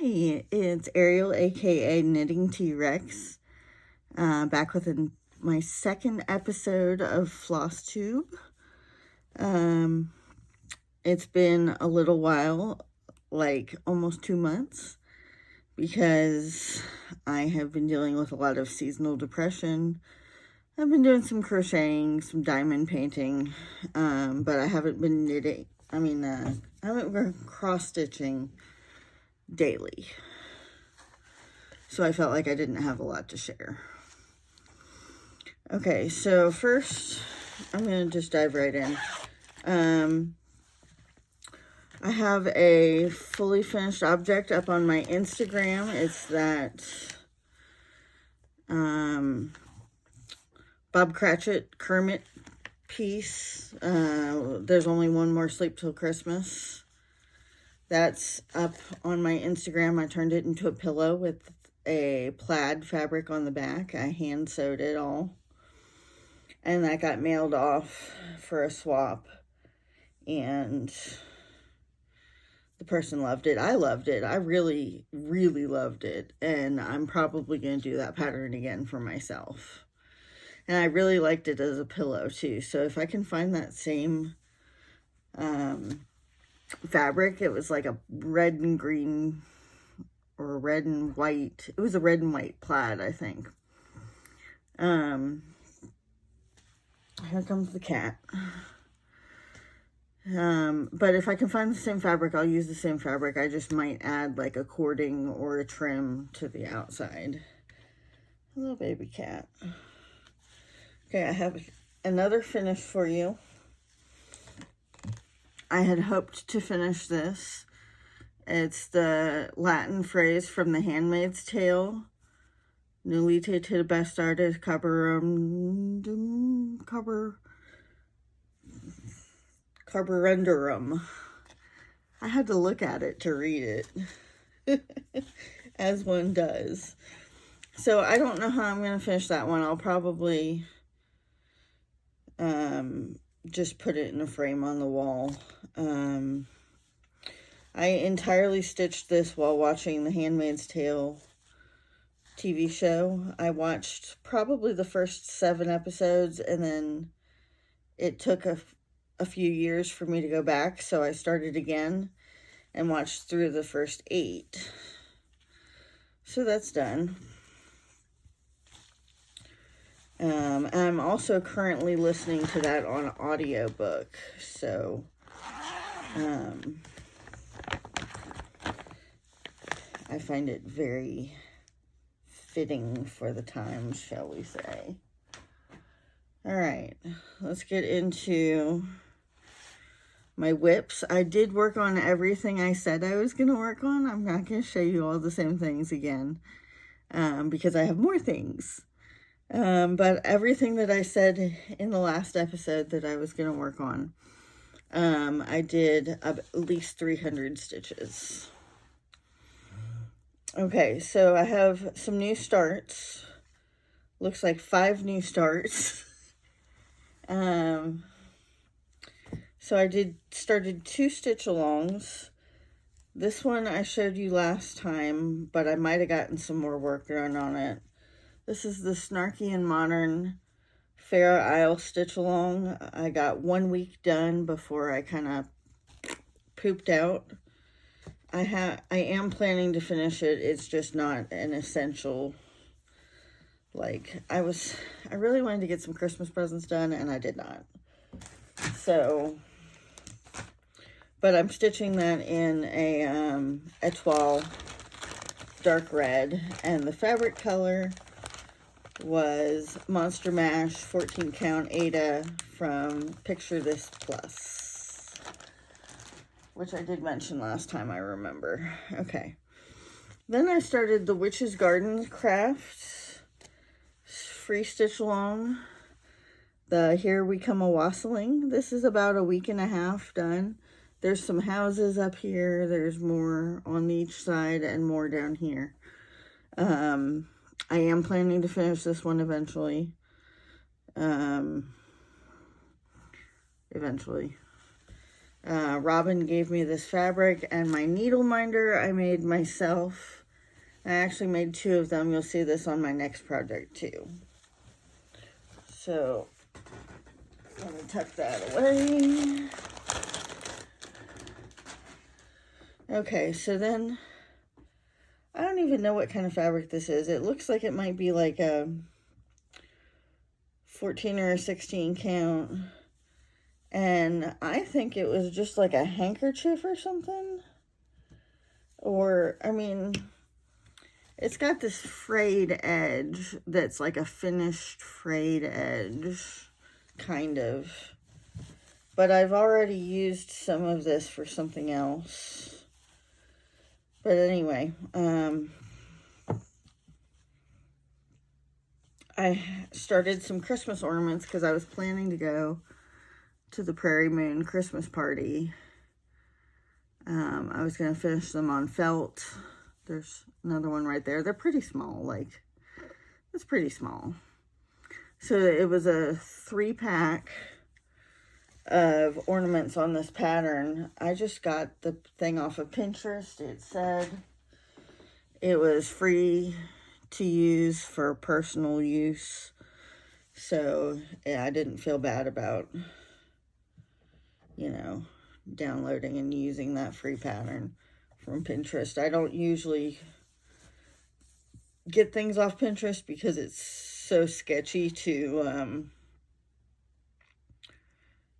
Hi, it's Ariel, aka Knitting T-Rex, back with my second episode of Flosstube. It's been a little while, like almost 2 months, because I have been dealing with a lot of seasonal depression. I've been doing some crocheting, some diamond painting, but I haven't been knitting. I haven't been cross-stitching daily. So I felt like I didn't have a lot to share. Okay, so first I'm going to just dive right in. I have a fully finished object up on my Instagram. It's that Bob Cratchit Kermit piece. There's only one more sleep till Christmas. That's up on my Instagram. I turned it into a pillow with a plaid fabric on the back. I hand sewed it all. And that got mailed off for a swap. And the person loved it. I loved it. I really, really loved it. And I'm probably going to do that pattern again for myself. And I really liked it as a pillow too. So if I can find that same fabric, it was like a red and green or red and white. It was a red and white plaid, I think. Here comes the cat. But if I can find the same fabric, I'll use the same fabric. I just might add like a cording or a trim to the outside. Hello, baby cat. Okay, I have another finish for you. I had hoped to finish this. It's the Latin phrase from The Handmaid's Tale. Nolite to the best artist, carborundorum. I had to look at it to read it, as one does. So I don't know how I'm going to finish that one. I'll probably just put it in a frame on the wall. I entirely stitched this while watching The Handmaid's Tale TV show. I watched probably the first 7 episodes, and then it took a few years for me to go back, so I started again and watched through the first 8. So that's done. I'm also currently listening to that on audiobook, so I find it very fitting for the times, shall we say. All right, let's get into my whips. I did work on everything I said I was going to work on. I'm not going to show you all the same things again, because I have more things. But everything that I said in the last episode that I was going to work on, I did at least 300 stitches. Okay, so I have some new starts. Looks like 5 new starts. So I started 2 stitch alongs. This one I showed you last time, but I might have gotten some more work done on it. This is the Snarky and Modern Fair Isle stitch along. I got 1 week done before I kind of pooped out. I am planning to finish it. It's just not an essential. Like, I really wanted to get some Christmas presents done, and I did not. So, but I'm stitching that in a Etoile dark red, and the fabric color was Monster Mash 14 count Ada from Picture This Plus, which I did mention last time, I remember. Okay. Then I started the Witch's Garden Crafts free stitch along. The Here We Come a Wassailing. This is about a week and a half done. There's some houses up here. There's more on each side and more down here. I am planning to finish this one eventually. Robin gave me this fabric, and my needle minder I made myself. I actually made 2 of them. You'll see this on my next project too. So let me tuck that away. Okay, so then I don't even know what kind of fabric this is. It looks like it might be like a 14 or a 16 count. And I think it was just like a handkerchief or something. Or, I mean, it's got this frayed edge that's like a finished frayed edge, kind of. But I've already used some of this for something else. But anyway, I started some Christmas ornaments because I was planning to go to the Prairie Moon Christmas party. I was going to finish them on felt. There's another one right there. They're pretty small, like, it's pretty small. So it was a 3-pack of ornaments on this pattern. I just got the thing off of Pinterest. It said it was free to use for personal use. So yeah, I didn't feel bad about, you know, downloading and using that free pattern from Pinterest. I don't usually get things off Pinterest because it's so sketchy to,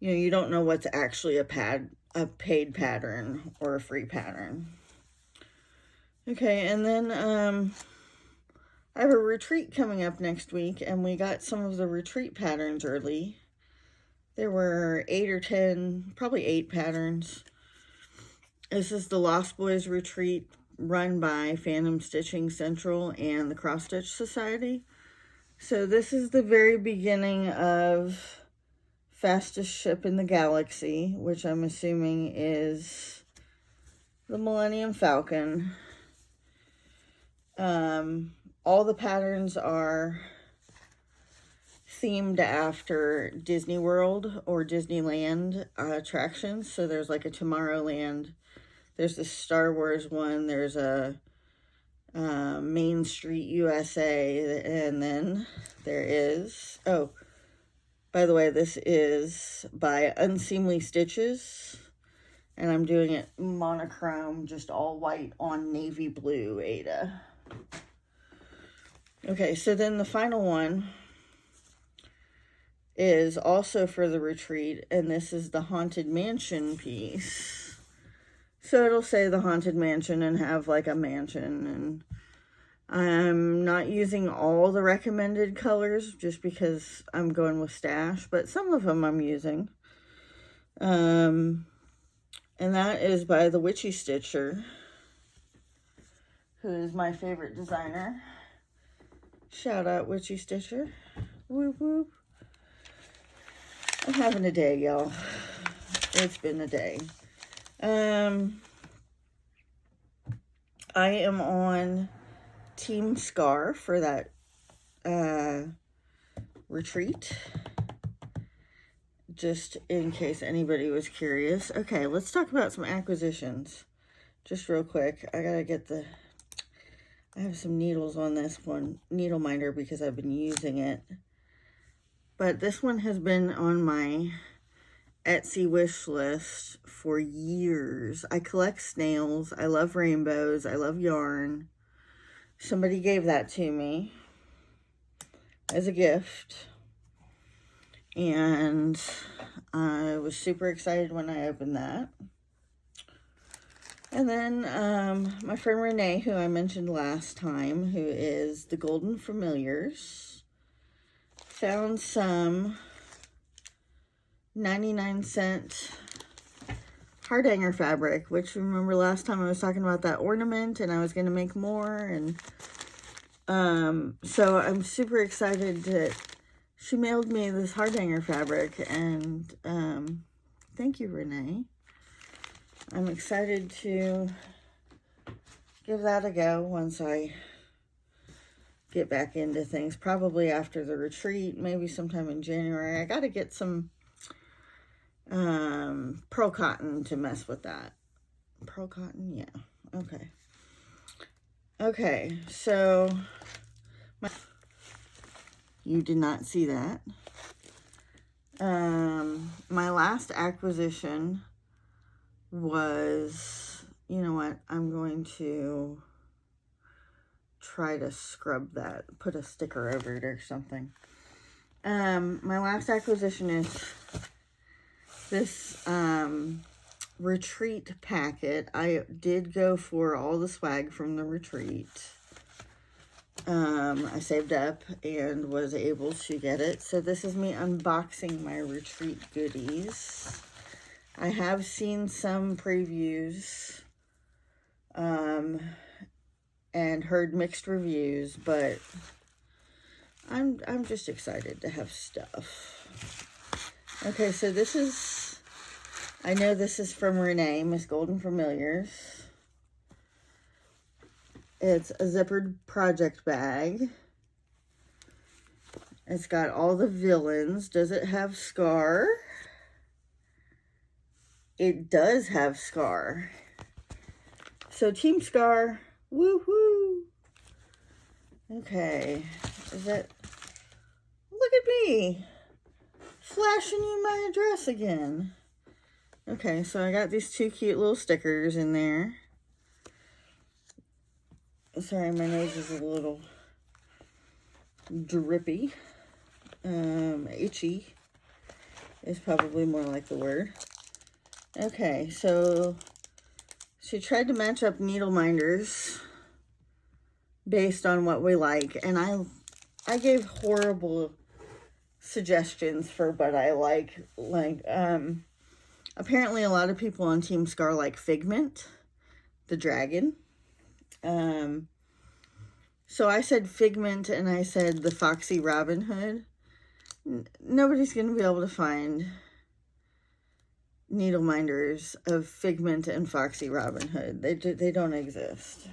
you know, you don't know what's actually a paid pattern or a free pattern. Okay, and then I have a retreat coming up next week, and we got some of the retreat patterns early. There were 8 or 10, probably 8 patterns. This is the Lost Boys retreat run by Fandom Stitching Central and the Cross Stitch Society. So this is the very beginning of Fastest Ship in the Galaxy, which I'm assuming is the Millennium Falcon. All the patterns are themed after Disney World or Disneyland attractions. So there's like a Tomorrowland, there's the Star Wars one, there's a Main Street USA, and then there is, oh, by the way, this is by Unseemly Stitches, and I'm doing it monochrome, just all white on navy blue Ada. Okay, so then the final one is also for the retreat, and this is the Haunted Mansion piece. So it'll say the Haunted Mansion and have like a mansion, and I'm not using all the recommended colors just because I'm going with stash, but some of them I'm using. And that is by the Witchy Stitcher, who is my favorite designer. Shout out Witchy Stitcher. Whoop whoop. I'm having a day, y'all. It's been a day. I am on Team Scar for that retreat, just in case anybody was curious. Okay, let's talk about some acquisitions just real quick. I have some needles on this one, needle minder, because I've been using it, but this one has been on my Etsy wish list for years. I collect snails, I love rainbows, I love yarn. Somebody gave that to me as a gift, and I was super excited when I opened that. And then my friend Renee, who I mentioned last time, who is the Golden Familiars, found some 99-cent heart hanger fabric, which, remember last time I was talking about that ornament and I was going to make more, and so I'm super excited that she mailed me this heart hanger fabric, and thank you, Renee. I'm excited to give that a go once I get back into things, probably after the retreat, maybe sometime in January. I got to get some pearl cotton to mess with that. Pearl cotton, yeah. Okay. Okay, so you did not see that. My last acquisition was, you know what, I'm going to try to scrub that, put a sticker over it or something. My last acquisition is this retreat packet. I did go for all the swag from the retreat. I saved up and was able to get it. So this is me unboxing my retreat goodies. I have seen some previews and heard mixed reviews, but I'm just excited to have stuff. Okay, so this is, I know this is from Renee, Miss Golden Familiars. It's a zippered project bag. It's got all the villains. Does it have Scar? It does have Scar. So Team Scar, woohoo! Okay, is it? Look at me, flashing you my address again. Okay, so I got these two cute little stickers in there. Sorry, my nose is a little drippy. Itchy is probably more like the word. Okay, so she tried to match up needle minders based on what we like, and I gave horrible suggestions for what I like. Apparently a lot of people on Team Scar like Figment, the dragon. So I said Figment, and I said the Foxy Robin Hood. Nobody's going to be able to find needle minders of Figment and Foxy Robin Hood. They don't exist.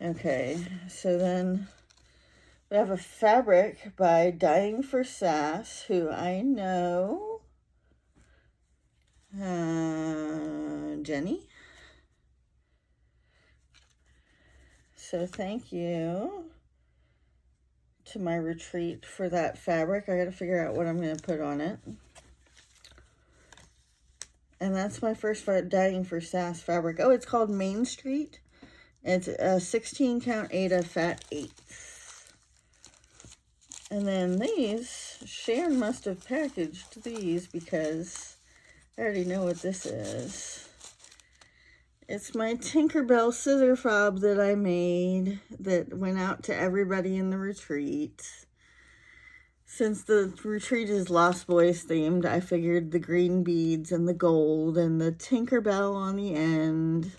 Okay, so then we have a fabric by Dying for Sass, who I know. Jenny. So thank you to my retreat for that fabric. I got to figure out what I'm going to put on it. And that's my first Dying for Sass fabric. Oh, it's called Main Street. It's a 16 count Aida fat 8th. And then these, Sharon must have packaged these because I already know what this is. It's my Tinkerbell scissor fob that I made that went out to everybody in the retreat. Since the retreat is Lost Boys themed, I figured the green beads and the gold and the Tinkerbell on the end.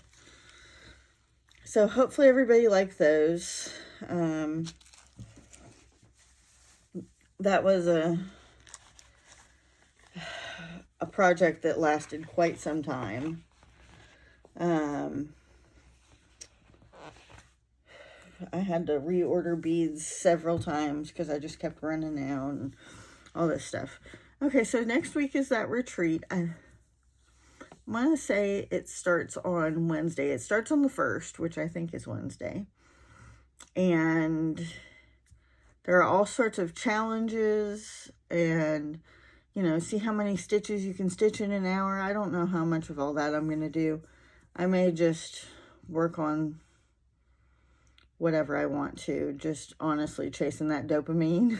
So hopefully everybody liked those. That was a project that lasted quite some time. I had to reorder beads several times because I just kept running out and all this stuff. Okay, so next week is that retreat. I want to say it starts on Wednesday. It starts on the 1st, which I think is Wednesday. And there are all sorts of challenges and, you know, see how many stitches you can stitch in an hour. I don't know how much of all that I'm going to do. I may just work on whatever I want to, just honestly chasing that dopamine.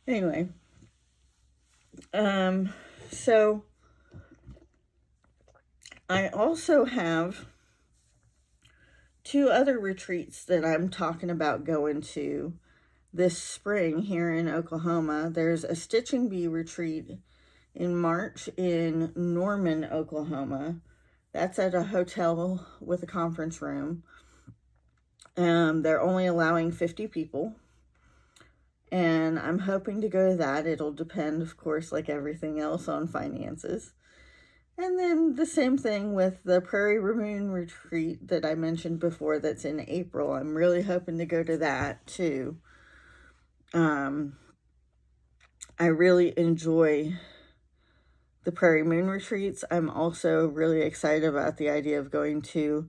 Anyway, so I also have 2 other retreats that I'm talking about going to this spring here in Oklahoma. There's a Stitching Bee retreat in March in Norman, Oklahoma. That's at a hotel with a conference room. They're only allowing 50 people. And I'm hoping to go to that. It'll depend, of course, like everything else, on finances. And then the same thing with the Prairie Ramune retreat that I mentioned before that's in April. I'm really hoping to go to that too. I really enjoy the Prairie Moon retreats. I'm also really excited about the idea of going to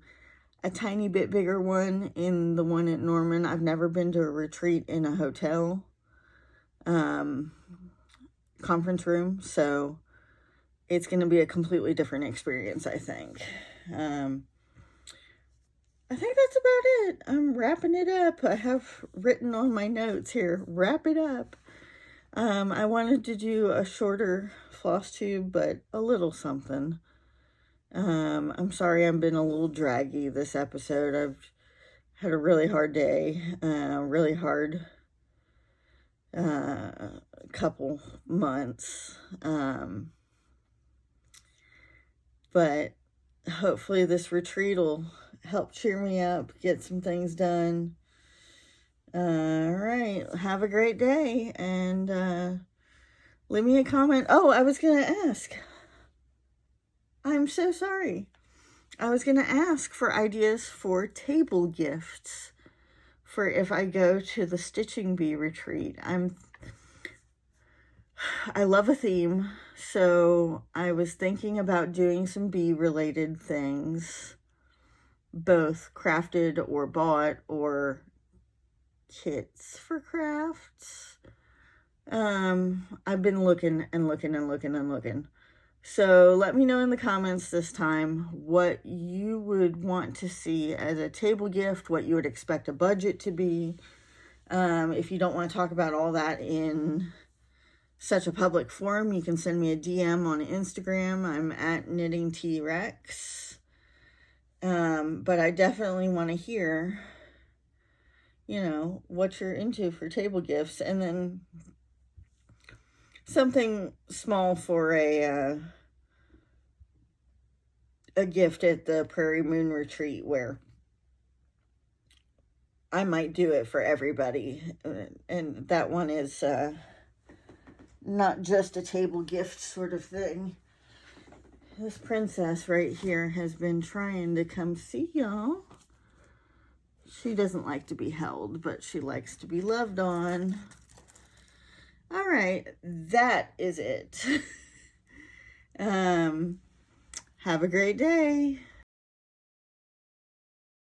a tiny bit bigger one in the one at Norman. I've never been to a retreat in a hotel conference room, so it's going to be a completely different experience, I think. I think that's about it. I'm wrapping it up. I have written on my notes here, wrap it up. I wanted to do a shorter Flosstube, but a little something. I'm sorry I've been a little draggy this episode. I've had a really hard day, really hard couple months. But hopefully this retreat will help cheer me up, get some things done. All right, have a great day, and leave me a comment. Oh, I was going to ask. I'm so sorry. I was going to ask for ideas for table gifts for if I go to the Stitching Bee retreat. I love a theme, so I was thinking about doing some bee-related things, both crafted or bought, or kits for crafts. I've been looking and looking and looking and looking. So let me know in the comments this time what you would want to see as a table gift, what you would expect a budget to be. If you don't want to talk about all that in such a public forum, you can send me a DM on Instagram. I'm at KnittingTrex. But I definitely want to hear, what you're into for table gifts, and then something small for a gift at the Prairie Moon retreat, where I might do it for everybody. And that one is not just a table gift sort of thing. This princess right here has been trying to come see y'all. She doesn't like to be held, but she likes to be loved on. All right, that is it. Have a great day.